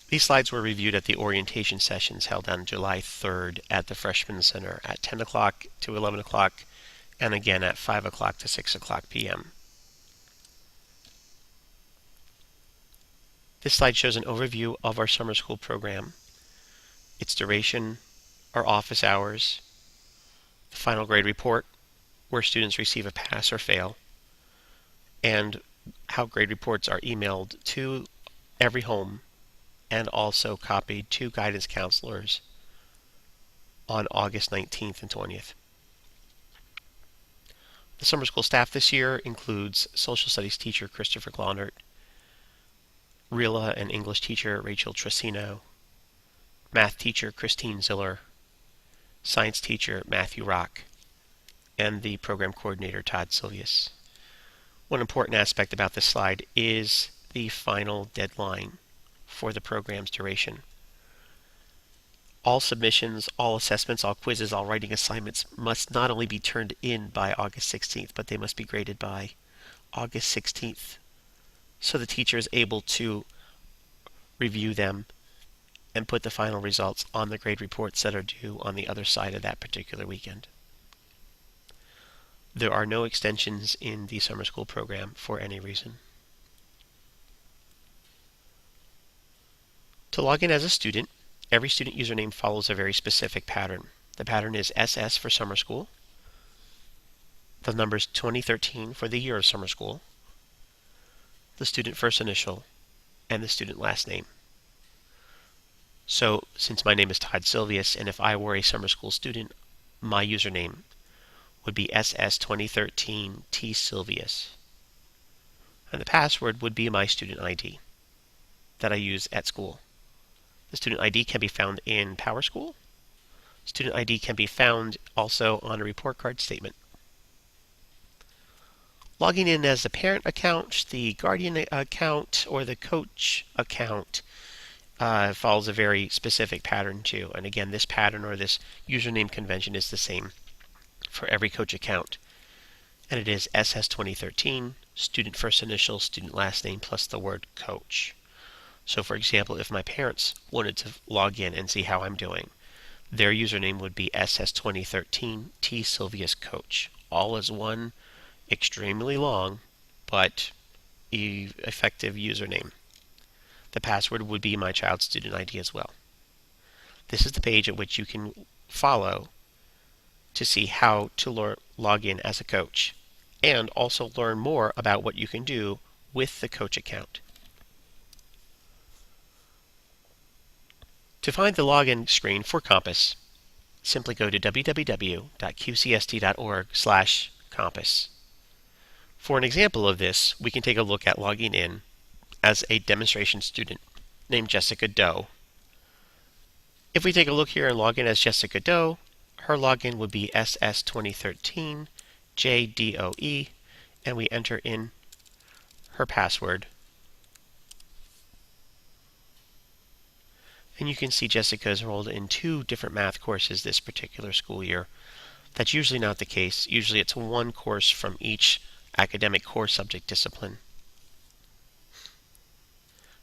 These slides were reviewed at the orientation sessions held on July 3rd at the Freshman Center at 10 o'clock to 11 o'clock and again at 5 o'clock to 6 o'clock p.m. This slide shows an overview of our summer school program, its duration, our office hours, the final grade report, where students receive a pass or fail, and how grade reports are emailed to every home and also copied to guidance counselors on August 19th and 20th. The summer school staff this year includes social studies teacher Christopher Glaunert, RELA and English teacher Rachel Tracino, math teacher Christine Ziller, science teacher Matthew Rock, and the program coordinator Todd Silvius. One important aspect about this slide is the final deadline for the program's duration. All submissions, all assessments, all quizzes, all writing assignments must not only be turned in by August 16th, but they must be graded by August 16th, so the teacher is able to review them and put the final results on the grade reports that are due on the other side of that particular weekend. There are no extensions in the summer school program for any reason. To log in as a student, every student username follows a very specific pattern. The pattern is SS for summer school, the numbers 2013 for the year of summer school, the student first initial, and the student last name. So, since my name is Todd Silvius, and if I were a summer school student, my username would be SS2013 T Silvius. And the password would be my student ID that I use at school. The student ID can be found in PowerSchool. Student ID can be found also on a report card statement. Logging in as the parent account, the guardian account, or the coach account follows a very specific pattern too. And again, this pattern or this username convention is the same for every coach account. And it is SS2013, student first initial, student last name, plus the word coach. So for example, if my parents wanted to log in and see how I'm doing, their username would be SS2013 T Silvius Coach, all as one extremely long but effective username. The password would be my child's student ID as well. This is the page at which you can follow to see how to log in as a coach, and also learn more about what you can do with the coach account. To find the login screen for Compass, simply go to www.qcst.org/compass. For an example of this, we can take a look at logging in as a demonstration student named Jessica Doe. If we take a look here and log in as Jessica Doe, her login would be SS2013 JDOE, and we enter in her password. And you can see Jessica is enrolled in 2 different math courses this particular school year. That's usually not the case. Usually it's one course from each academic core subject discipline.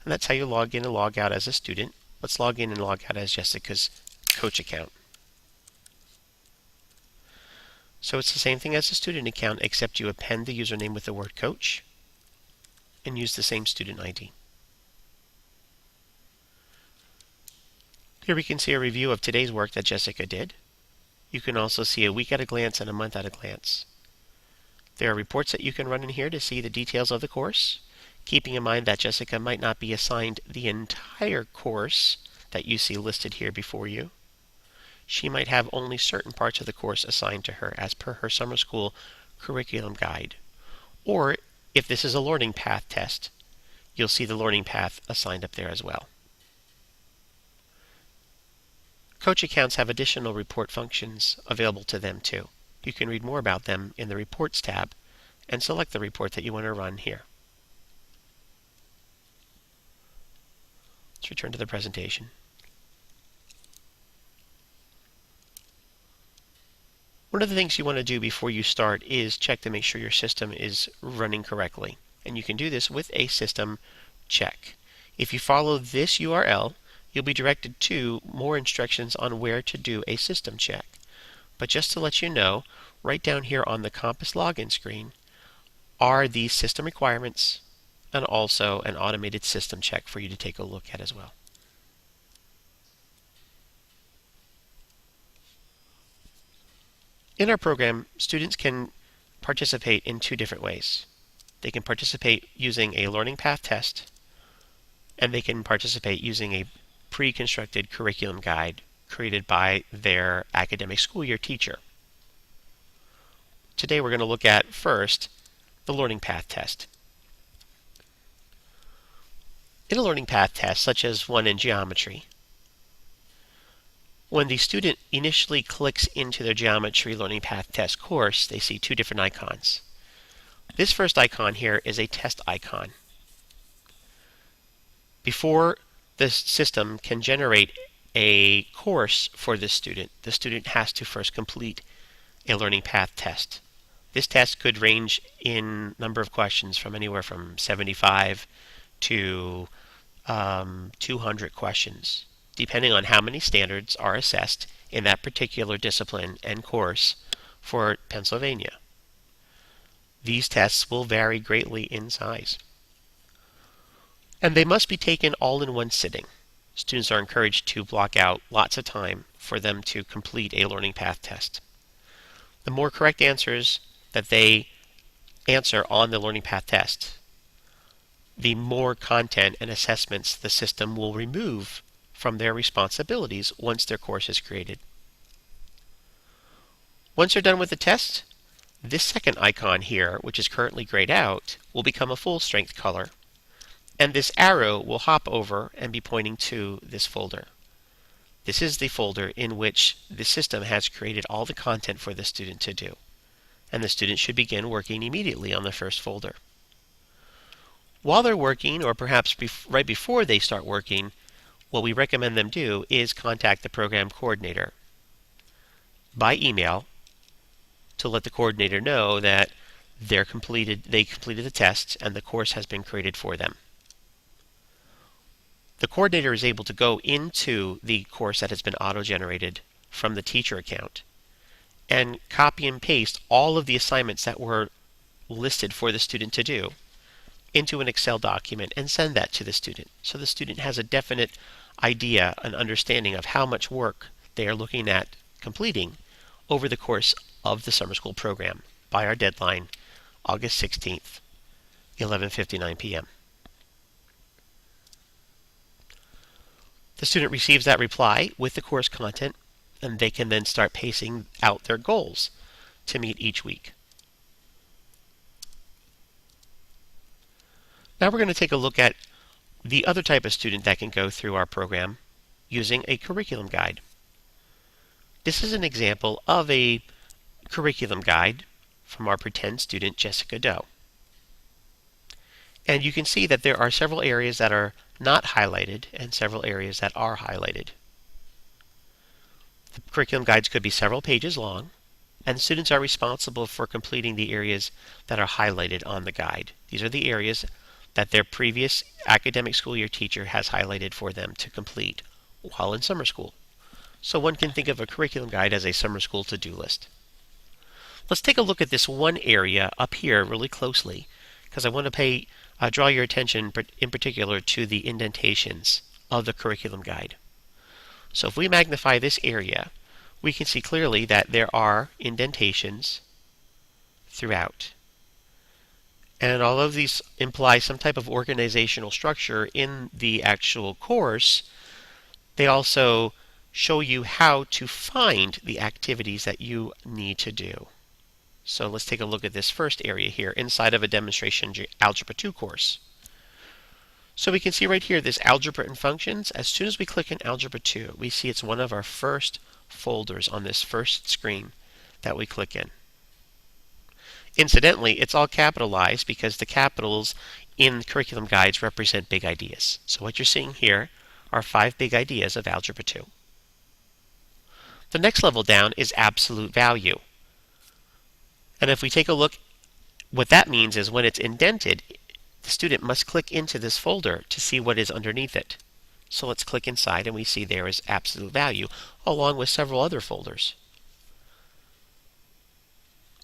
And that's how you log in and log out as a student. Let's log in and log out as Jessica's coach account. So it's the same thing as a student account, except you append the username with the word coach and use the same student ID. Here we can see a review of today's work that Jessica did. You can also see a week at a glance and a month at a glance. There are reports that you can run in here to see the details of the course, keeping in mind that Jessica might not be assigned the entire course that you see listed here before you. She might have only certain parts of the course assigned to her as per her summer school curriculum guide. Or, if this is a learning path test, you'll see the learning path assigned up there as well. Coach accounts have additional report functions available to them too. You can read more about them in the Reports tab and select the report that you want to run here. Let's return to the presentation. One of the things you want to do before you start is check to make sure your system is running correctly. And you can do this with a system check. If you follow this URL, you'll be directed to more instructions on where to do a system check. But just to let you know, right down here on the Compass login screen are these system requirements and also an automated system check for you to take a look at as well. In our program, students can participate in two different ways. They can participate using a learning path test, and they can participate using a pre-constructed curriculum guide created by their academic school year teacher. Today we're going to look at first the learning path test. In a learning path test, such as one in geometry, when the student initially clicks into their Geometry Learning Path Test course, they see two different icons. This first icon here is a test icon. Before the system can generate a course for this student, the student has to first complete a learning path test. This test could range in number of questions from anywhere from 75 to 200 questions, depending on how many standards are assessed in that particular discipline and course for Pennsylvania. These tests will vary greatly in size. And they must be taken all in one sitting. Students are encouraged to block out lots of time for them to complete a learning path test. The more correct answers that they answer on the learning path test, the more content and assessments the system will remove from their responsibilities once their course is created. Once you're done with the test, this second icon here, which is currently grayed out, will become a full strength color, and this arrow will hop over and be pointing to this folder. This is the folder in which the system has created all the content for the student to do, and the student should begin working immediately on the first folder. While they're working, or perhaps right before they start working, what we recommend them do is contact the program coordinator by email to let the coordinator know that they completed the test and the course has been created for them. The coordinator is able to go into the course that has been auto-generated from the teacher account and copy and paste all of the assignments that were listed for the student to do into an Excel document and send that to the student, so the student has a definite idea, an understanding of how much work they are looking at completing over the course of the summer school program by our deadline, August 16th, 11:59 p.m. The student receives that reply with the course content, and they can then start pacing out their goals to meet each week. Now we're going to take a look at the other type of student that can go through our program using a curriculum guide. This is an example of a curriculum guide from our pretend student Jessica Doe. And you can see that there are several areas that are not highlighted and several areas that are highlighted. The curriculum guides could be several pages long, and students are responsible for completing the areas that are highlighted on the guide. These are the areas that their previous academic school year teacher has highlighted for them to complete while in summer school. So one can think of a curriculum guide as a summer school to-do list. Let's take a look at this one area up here really closely, because I want to draw your attention in particular to the indentations of the curriculum guide. So if we magnify this area, we can see clearly that there are indentations throughout. And although these imply some type of organizational structure in the actual course, they also show you how to find the activities that you need to do. So let's take a look at this first area here inside of a demonstration Algebra 2 course. So we can see right here this Algebra and Functions. As soon as we click in Algebra 2, we see it's one of our first folders on this first screen that we click in. Incidentally, it's all capitalized because the capitals in curriculum guides represent big ideas. So what you're seeing here are 5 big ideas of Algebra 2. The next level down is absolute value. And if we take a look, what that means is when it's indented, the student must click into this folder to see what is underneath it. So let's click inside, and we see there is absolute value, along with several other folders.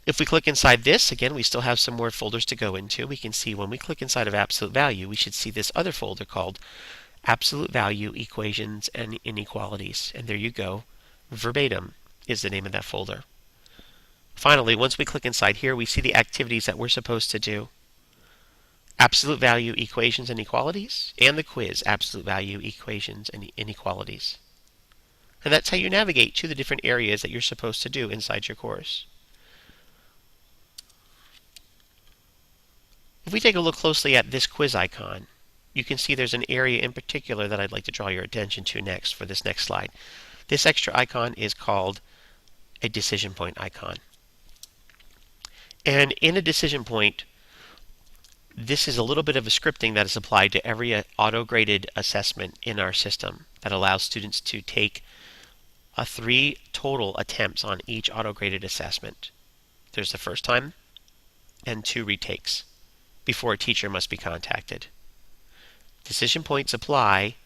If we click inside this, again, we still have some more folders to go into. We can see when we click inside of absolute value, we should see this other folder called absolute value equations and inequalities. And there you go. Verbatim is the name of that folder. Finally, once we click inside here, we see the activities that we're supposed to do. Absolute value equations and inequalities, and the quiz, absolute value equations and inequalities. And that's how you navigate to the different areas that you're supposed to do inside your course. If we take a look closely at this quiz icon, you can see there's an area in particular that I'd like to draw your attention to next for this next slide. This extra icon is called a decision point icon. And in a decision point, this is a little bit of a scripting that is applied to every auto-graded assessment in our system that allows students to take 3 total attempts on each auto-graded assessment. There's the first time and 2 retakes before a teacher must be contacted. Decision points apply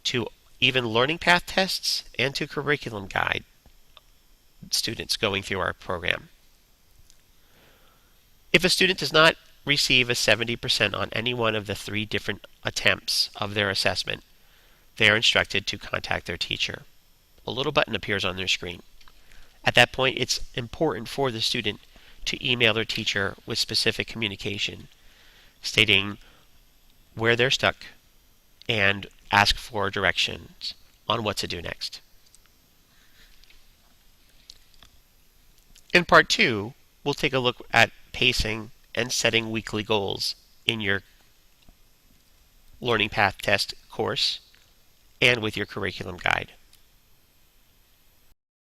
to even learning path tests and to curriculum guide students going through our program. If a student does not receive a 70% on any one of the 3 different attempts of their assessment, they are instructed to contact their teacher. A little button appears on their screen. At that point, it's important for the student to email their teacher with specific communication, stating where they're stuck and ask for directions on what to do next. In part 2, we'll take a look at pacing and setting weekly goals in your Learning Path Test course and with your curriculum guide.